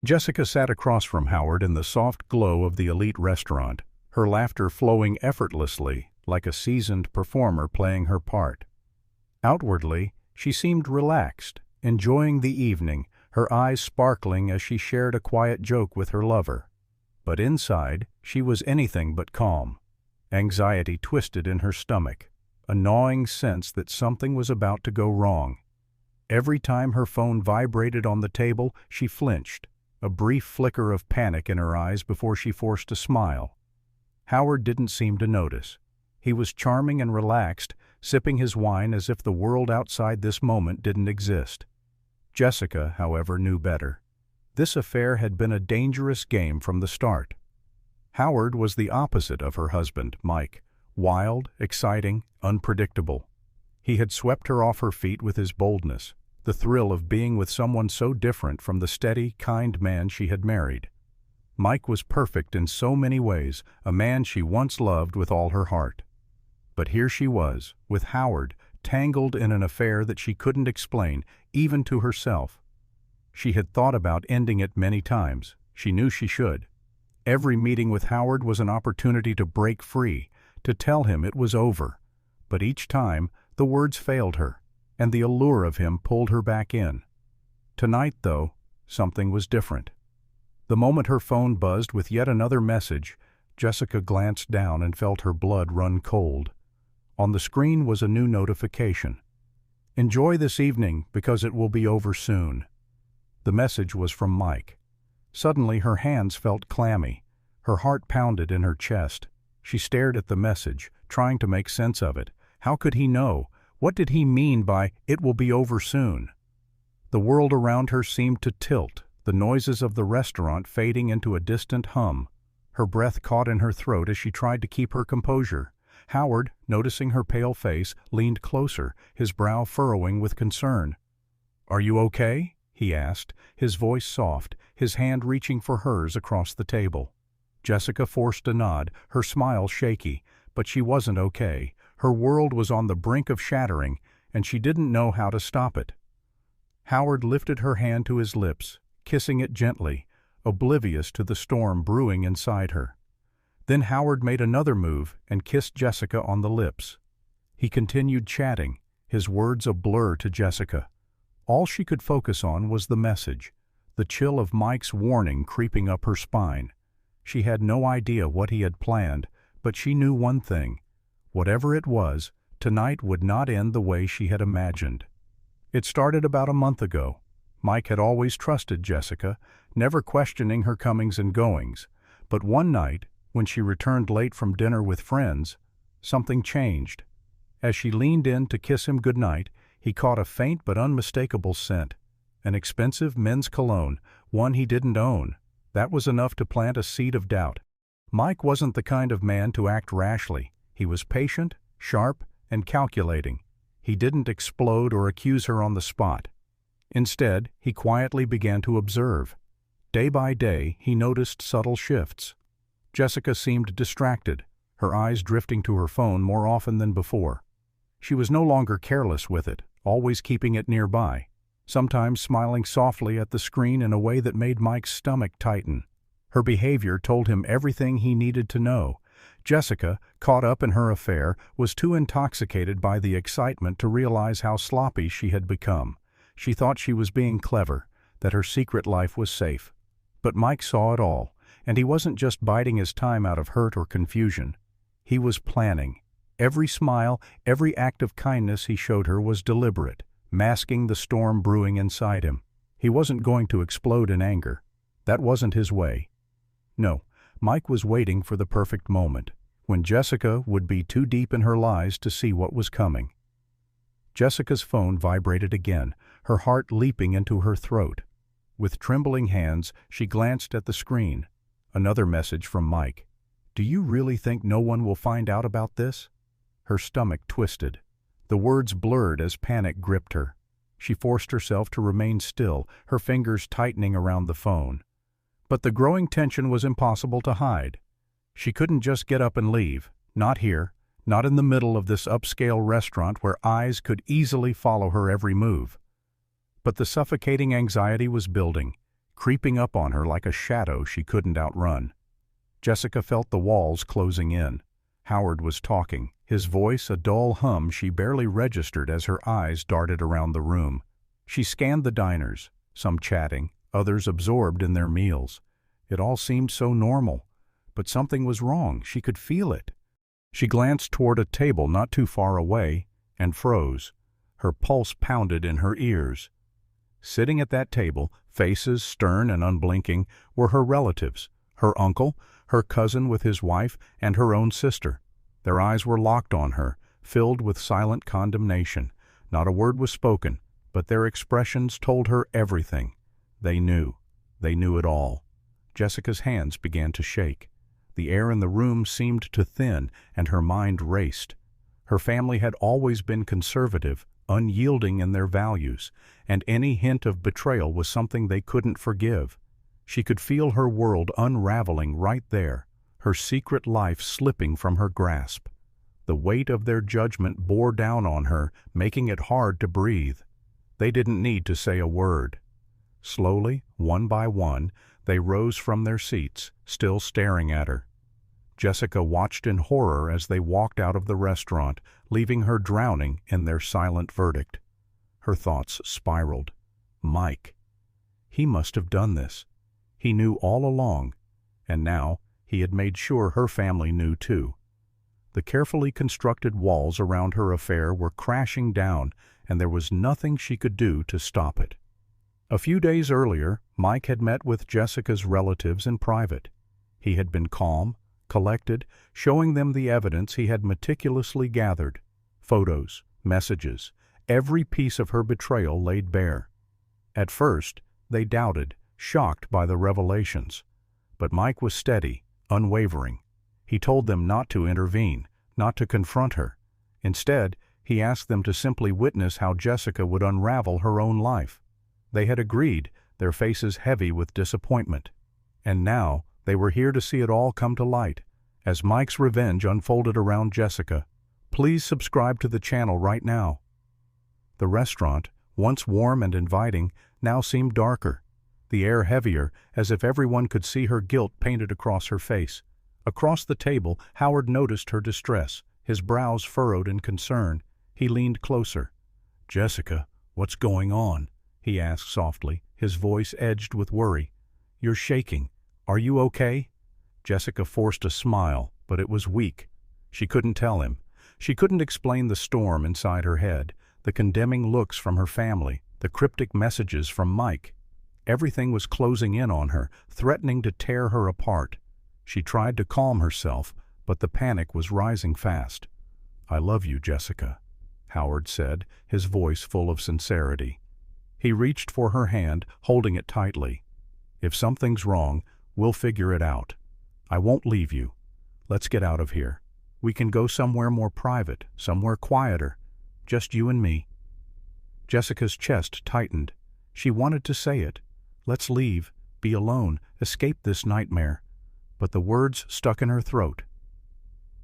Jessica sat across from Howard in the soft glow of the elite restaurant, her laughter flowing effortlessly like a seasoned performer playing her part. Outwardly, she seemed relaxed, enjoying the evening, her eyes sparkling as she shared a quiet joke with her lover. But inside, she was anything but calm. Anxiety twisted in her stomach, a gnawing sense that something was about to go wrong. Every time her phone vibrated on the table, she flinched, a brief flicker of panic in her eyes before she forced a smile. Howard didn't seem to notice. He was charming and relaxed, sipping his wine as if the world outside this moment didn't exist. Jessica, however, knew better. This affair had been a dangerous game from the start. Howard was the opposite of her husband, Mike, wild, exciting, unpredictable. He had swept her off her feet with his boldness, the thrill of being with someone so different from the steady, kind man she had married. Mike was perfect in so many ways, a man she once loved with all her heart. But here she was, with Howard, tangled in an affair that she couldn't explain, even to herself. She had thought about ending it many times. She knew she should. Every meeting with Howard was an opportunity to break free, to tell him it was over. But each time, the words failed her, and the allure of him pulled her back in. Tonight, though, something was different. The moment her phone buzzed with yet another message, Jessica glanced down and felt her blood run cold. On the screen was a new notification. "Enjoy this evening because it will be over soon." The message was from Mike. Suddenly her hands felt clammy. Her heart pounded in her chest. She stared at the message, trying to make sense of it. How could he know? What did he mean by, "It will be over soon"? The world around her seemed to tilt, the noises of the restaurant fading into a distant hum. Her breath caught in her throat as she tried to keep her composure. Howard, noticing her pale face, leaned closer, his brow furrowing with concern. "Are you okay?" he asked, his voice soft, his hand reaching for hers across the table. Jessica forced a nod, her smile shaky, but she wasn't okay. Her world was on the brink of shattering, and she didn't know how to stop it. Howard lifted her hand to his lips, kissing it gently, oblivious to the storm brewing inside her. Then Howard made another move and kissed Jessica on the lips. He continued chatting, his words a blur to Jessica. All she could focus on was the message, the chill of Mike's warning creeping up her spine. She had no idea what he had planned, but she knew one thing. Whatever it was, tonight would not end the way she had imagined. It started about a month ago. Mike had always trusted Jessica, never questioning her comings and goings. But one night, when she returned late from dinner with friends, something changed. As she leaned in to kiss him goodnight, he caught a faint but unmistakable scent. An expensive men's cologne, one he didn't own. That was enough to plant a seed of doubt. Mike wasn't the kind of man to act rashly. He was patient, sharp, and calculating. He didn't explode or accuse her on the spot. Instead, he quietly began to observe. Day by day, he noticed subtle shifts. Jessica seemed distracted, her eyes drifting to her phone more often than before. She was no longer careless with it, always keeping it nearby, sometimes smiling softly at the screen in a way that made Mike's stomach tighten. Her behavior told him everything he needed to know. Jessica, caught up in her affair, was too intoxicated by the excitement to realize how sloppy she had become. She thought she was being clever, that her secret life was safe. But Mike saw it all, and he wasn't just biding his time out of hurt or confusion. He was planning. Every smile, every act of kindness he showed her was deliberate, masking the storm brewing inside him. He wasn't going to explode in anger. That wasn't his way. No, Mike was waiting for the perfect moment, when Jessica would be too deep in her lies to see what was coming. Jessica's phone vibrated again, her heart leaping into her throat. With trembling hands, she glanced at the screen. Another message from Mike. "Do you really think no one will find out about this?" Her stomach twisted. The words blurred as panic gripped her. She forced herself to remain still, her fingers tightening around the phone. But the growing tension was impossible to hide. She couldn't just get up and leave. Not here, not in the middle of this upscale restaurant where eyes could easily follow her every move. But the suffocating anxiety was building, creeping up on her like a shadow she couldn't outrun. Jessica felt the walls closing in. Howard was talking, his voice a dull hum she barely registered as her eyes darted around the room. She scanned the diners, some chatting, others absorbed in their meals. It all seemed so normal, but something was wrong. She could feel it. She glanced toward a table not too far away and froze. Her pulse pounded in her ears. Sitting at that table, faces stern and unblinking, were her relatives, her uncle, her cousin with his wife, and her own sister. Their eyes were locked on her, filled with silent condemnation. Not a word was spoken, but their expressions told her everything. They knew. They knew it all. Jessica's hands began to shake. The air in the room seemed to thin, and her mind raced. Her family had always been conservative, unyielding in their values, and any hint of betrayal was something they couldn't forgive. She could feel her world unraveling right there, her secret life slipping from her grasp. The weight of their judgment bore down on her, making it hard to breathe. They didn't need to say a word. Slowly, one by one, they rose from their seats, still staring at her. Jessica watched in horror as they walked out of the restaurant, leaving her drowning in their silent verdict. Her thoughts spiraled. Mike. He must have done this. He knew all along, and now he had made sure her family knew too. The carefully constructed walls around her affair were crashing down, and there was nothing she could do to stop it. A few days earlier, Mike had met with Jessica's relatives in private. He had been calm, collected, showing them the evidence he had meticulously gathered. Photos, messages, every piece of her betrayal laid bare. At first, they doubted, shocked by the revelations. But Mike was steady, unwavering. He told them not to intervene, not to confront her. Instead, he asked them to simply witness how Jessica would unravel her own life. They had agreed, their faces heavy with disappointment. And now, they were here to see it all come to light. As Mike's revenge unfolded around Jessica, please subscribe to the channel right now. The restaurant, once warm and inviting, now seemed darker. The air heavier, as if everyone could see her guilt painted across her face. Across the table, Howard noticed her distress, his brows furrowed in concern. He leaned closer. "Jessica, what's going on?" he asked softly, his voice edged with worry. "You're shaking. Are you okay?" Jessica forced a smile, but it was weak. She couldn't tell him. She couldn't explain the storm inside her head, the condemning looks from her family, the cryptic messages from Mike. Everything was closing in on her, threatening to tear her apart. She tried to calm herself, but the panic was rising fast. "I love you, Jessica," Howard said, his voice full of sincerity. He reached for her hand, holding it tightly. "If something's wrong, we'll figure it out. I won't leave you. Let's get out of here. We can go somewhere more private, somewhere quieter. Just you and me." Jessica's chest tightened. She wanted to say it. Let's leave, be alone, escape this nightmare. But the words stuck in her throat.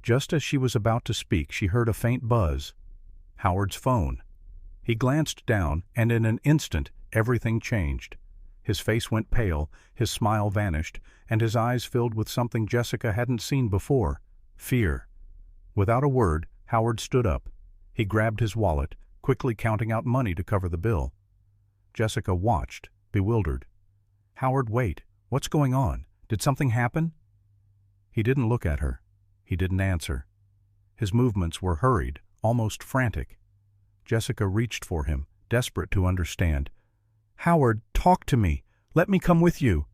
Just as she was about to speak, she heard a faint buzz. Howard's phone. He glanced down, and in an instant, everything changed. His face went pale, his smile vanished, and his eyes filled with something Jessica hadn't seen before: fear. Without a word, Howard stood up. He grabbed his wallet, quickly counting out money to cover the bill. Jessica watched, bewildered. "Howard, wait. What's going on? Did something happen?" He didn't look at her. He didn't answer. His movements were hurried, almost frantic. Jessica reached for him, desperate to understand. "Howard, talk to me. Let me come with you."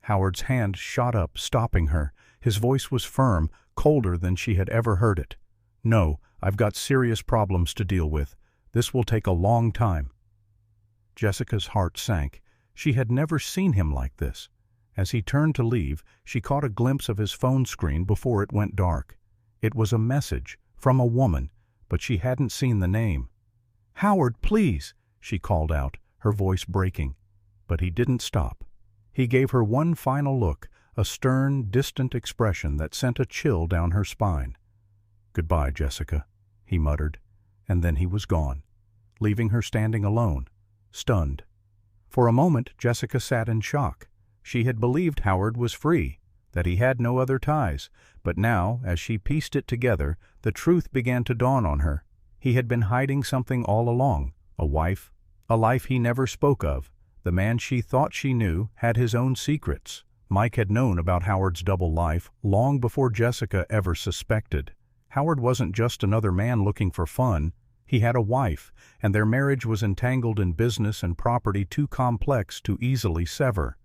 Howard's hand shot up, stopping her. His voice was firm, colder than she had ever heard it. "No, I've got serious problems to deal with. This will take a long time." Jessica's heart sank. She had never seen him like this. As he turned to leave, she caught a glimpse of his phone screen before it went dark. It was a message, from a woman, but she hadn't seen the name. "Howard, please," she called out, her voice breaking. But he didn't stop. He gave her one final look, a stern, distant expression that sent a chill down her spine. "Goodbye, Jessica," he muttered, and then he was gone, leaving her standing alone, stunned. For a moment, Jessica sat in shock. She had believed Howard was free, that he had no other ties, but now, as she pieced it together, the truth began to dawn on her. He had been hiding something all along, a wife, a life he never spoke of. The man she thought she knew had his own secrets. Mike had known about Howard's double life long before Jessica ever suspected. Howard wasn't just another man looking for fun. He had a wife, and their marriage was entangled in business and property too complex to easily sever.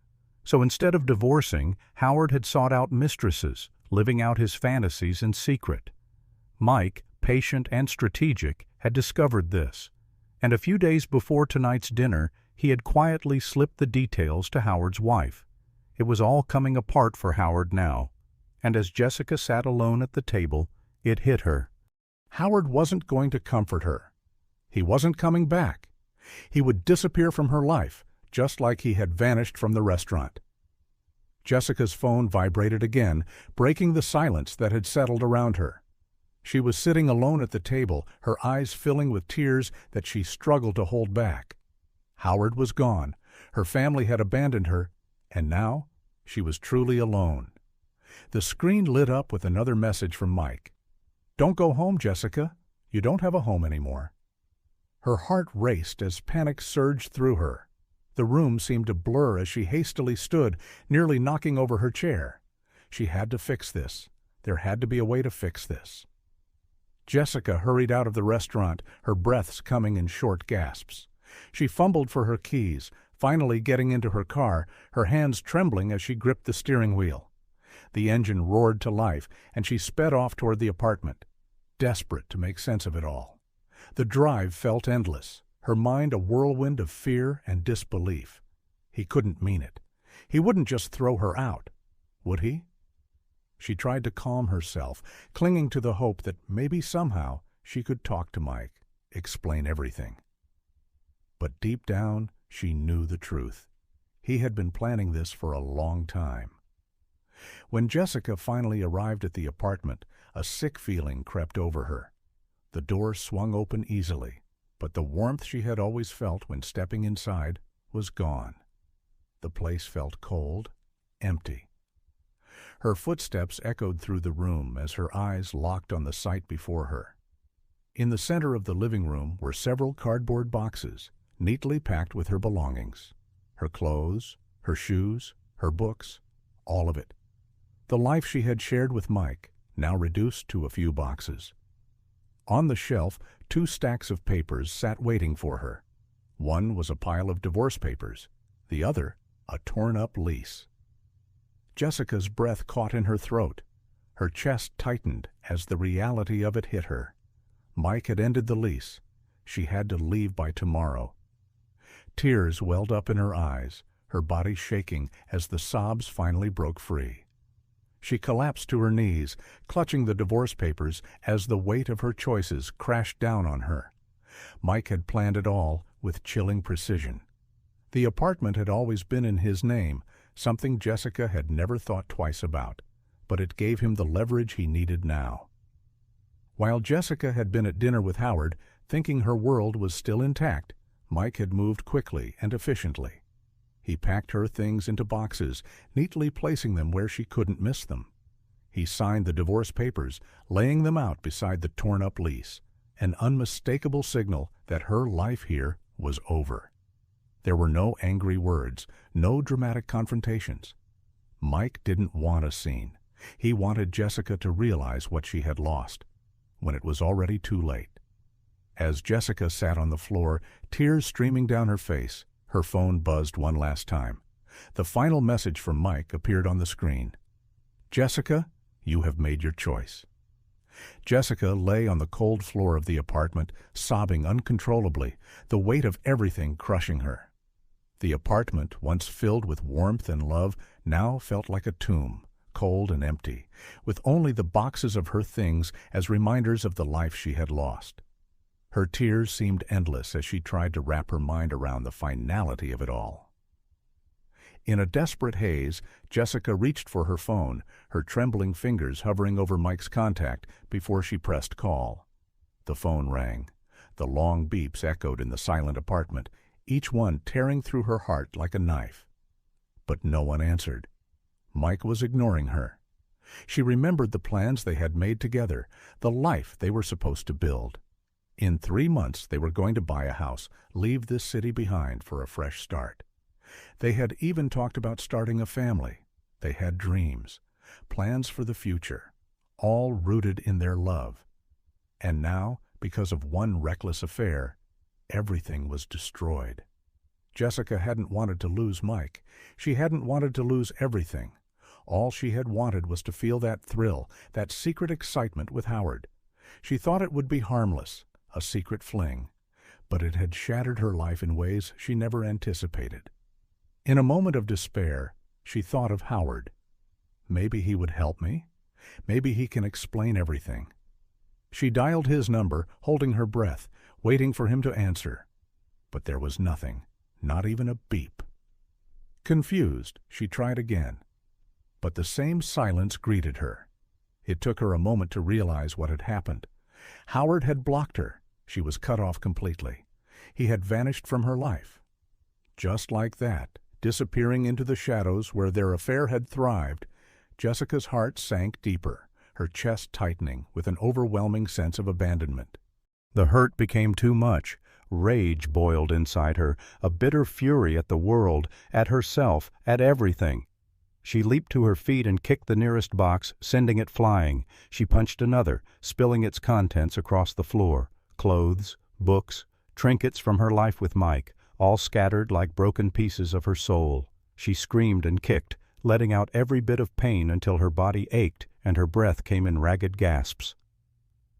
So instead of divorcing, Howard had sought out mistresses, living out his fantasies in secret. Mike, patient and strategic, had discovered this, and a few days before tonight's dinner, he had quietly slipped the details to Howard's wife. It was all coming apart for Howard now, and as Jessica sat alone at the table, it hit her. Howard wasn't going to comfort her. He wasn't coming back. He would disappear from her life, just like he had vanished from the restaurant. Jessica's phone vibrated again, breaking the silence that had settled around her. She was sitting alone at the table, her eyes filling with tears that she struggled to hold back. Howard was gone. Her family had abandoned her, and now she was truly alone. The screen lit up with another message from Mike. "Don't go home, Jessica. You don't have a home anymore." Her heart raced as panic surged through her. The room seemed to blur as she hastily stood, nearly knocking over her chair. She had to fix this. There had to be a way to fix this. Jessica hurried out of the restaurant, her breaths coming in short gasps. She fumbled for her keys, finally getting into her car, her hands trembling as she gripped the steering wheel. The engine roared to life, and she sped off toward the apartment, desperate to make sense of it all. The drive felt endless, her mind a whirlwind of fear and disbelief. He couldn't mean it. He wouldn't just throw her out, would he? She tried to calm herself, clinging to the hope that maybe somehow she could talk to Mike, explain everything. But deep down, she knew the truth. He had been planning this for a long time. When Jessica finally arrived at the apartment, a sick feeling crept over her. The door swung open easily, but the warmth she had always felt when stepping inside was gone. The place felt cold, empty. Her footsteps echoed through the room as her eyes locked on the sight before her. In the center of the living room were several cardboard boxes, neatly packed with her belongings. Her clothes, her shoes, her books, all of it. The life she had shared with Mike, now reduced to a few boxes. On the shelf, 2 stacks of papers sat waiting for her. One was a pile of divorce papers, the other a torn-up lease. Jessica's breath caught in her throat. Her chest tightened as the reality of it hit her. Mike had ended the lease. She had to leave by tomorrow. Tears welled up in her eyes, her body shaking as the sobs finally broke free. She collapsed to her knees, clutching the divorce papers as the weight of her choices crashed down on her. Mike had planned it all with chilling precision. The apartment had always been in his name, something Jessica had never thought twice about, but it gave him the leverage he needed now. While Jessica had been at dinner with Howard, thinking her world was still intact, Mike had moved quickly and efficiently. He packed her things into boxes, neatly placing them where she couldn't miss them. He signed the divorce papers, laying them out beside the torn-up lease, an unmistakable signal that her life here was over. There were no angry words, no dramatic confrontations. Mike didn't want a scene. He wanted Jessica to realize what she had lost, when it was already too late. As Jessica sat on the floor, tears streaming down her face, her phone buzzed one last time. The final message from Mike appeared on the screen. "Jessica, you have made your choice." Jessica lay on the cold floor of the apartment, sobbing uncontrollably, the weight of everything crushing her. The apartment, once filled with warmth and love, now felt like a tomb, cold and empty, with only the boxes of her things as reminders of the life she had lost. Her tears seemed endless as she tried to wrap her mind around the finality of it all. In a desperate haze, Jessica reached for her phone, her trembling fingers hovering over Mike's contact before she pressed call. The phone rang. The long beeps echoed in the silent apartment, each one tearing through her heart like a knife. But no one answered. Mike was ignoring her. She remembered the plans they had made together, the life they were supposed to build. In 3 months they were going to buy a house, leave this city behind for a fresh start. They had even talked about starting a family. They had dreams, plans for the future, all rooted in their love. And now, because of one reckless affair, everything was destroyed. Jessica hadn't wanted to lose Mike. She hadn't wanted to lose everything. All she had wanted was to feel that thrill, that secret excitement with Howard. She thought it would be harmless, a secret fling, but it had shattered her life in ways she never anticipated. In a moment of despair, she thought of Howard. Maybe he would help me. Maybe he can explain everything. She dialed his number, holding her breath, waiting for him to answer. But there was nothing, not even a beep. Confused, she tried again. But the same silence greeted her. It took her a moment to realize what had happened. Howard had blocked her. She was cut off completely. He had vanished from her life. Just like that, disappearing into the shadows where their affair had thrived, Jessica's heart sank deeper, her chest tightening with an overwhelming sense of abandonment. The hurt became too much. Rage boiled inside her, a bitter fury at the world, at herself, at everything. She leaped to her feet and kicked the nearest box, sending it flying. She punched another, spilling its contents across the floor. Clothes, books, trinkets from her life with Mike, all scattered like broken pieces of her soul. She screamed and kicked, letting out every bit of pain until her body ached and her breath came in ragged gasps.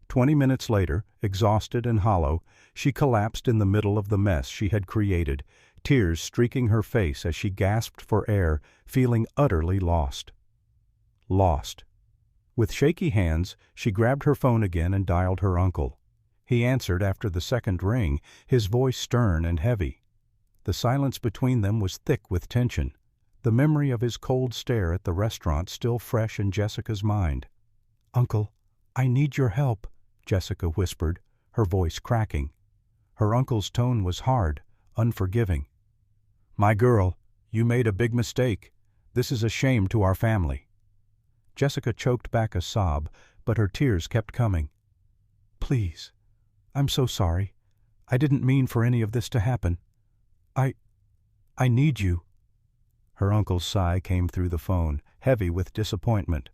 20 minutes later, exhausted and hollow, she collapsed in the middle of the mess she had created, tears streaking her face as she gasped for air, feeling utterly lost. Lost. With shaky hands, she grabbed her phone again and dialed her uncle. He answered after the second ring, his voice stern and heavy. The silence between them was thick with tension, the memory of his cold stare at the restaurant still fresh in Jessica's mind. "Uncle, I need your help," Jessica whispered, her voice cracking. Her uncle's tone was hard, unforgiving. "My girl, you made a big mistake. This is a shame to our family." Jessica choked back a sob, but her tears kept coming. "Please, I'm so sorry. I didn't mean for any of this to happen. I need you." Her uncle's sigh came through the phone, heavy with disappointment.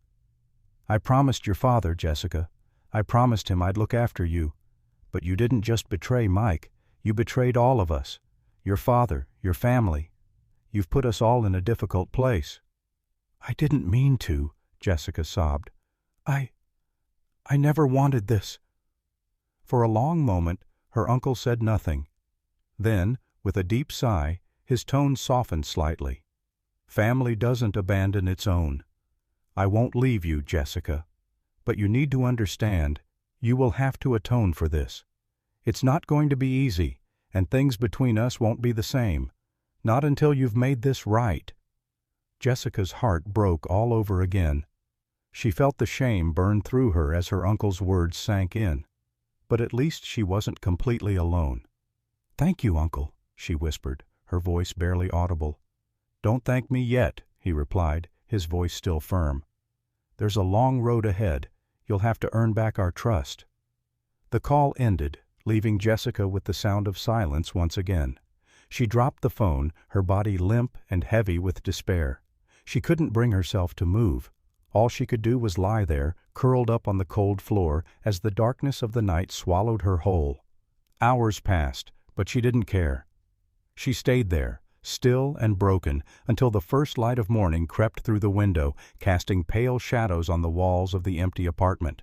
"I promised your father, Jessica. I promised him I'd look after you. But you didn't just betray Mike. You betrayed all of us. Your father, your family. You've put us all in a difficult place." "I didn't mean to," Jessica sobbed. I never wanted this." For a long moment, her uncle said nothing. Then, with a deep sigh, his tone softened slightly. "Family doesn't abandon its own. I won't leave you, Jessica. But you need to understand, you will have to atone for this. It's not going to be easy, and things between us won't be the same. Not until you've made this right." Jessica's heart broke all over again. She felt the shame burn through her as her uncle's words sank in. But at least she wasn't completely alone. "Thank you, Uncle," she whispered, her voice barely audible. "Don't thank me yet," he replied, his voice still firm. "There's a long road ahead. You'll have to earn back our trust." The call ended, leaving Jessica with the sound of silence once again. She dropped the phone, her body limp and heavy with despair. She couldn't bring herself to move. All she could do was lie there, curled up on the cold floor, as the darkness of the night swallowed her whole. Hours passed, but she didn't care. She stayed there, still and broken, until the first light of morning crept through the window, casting pale shadows on the walls of the empty apartment.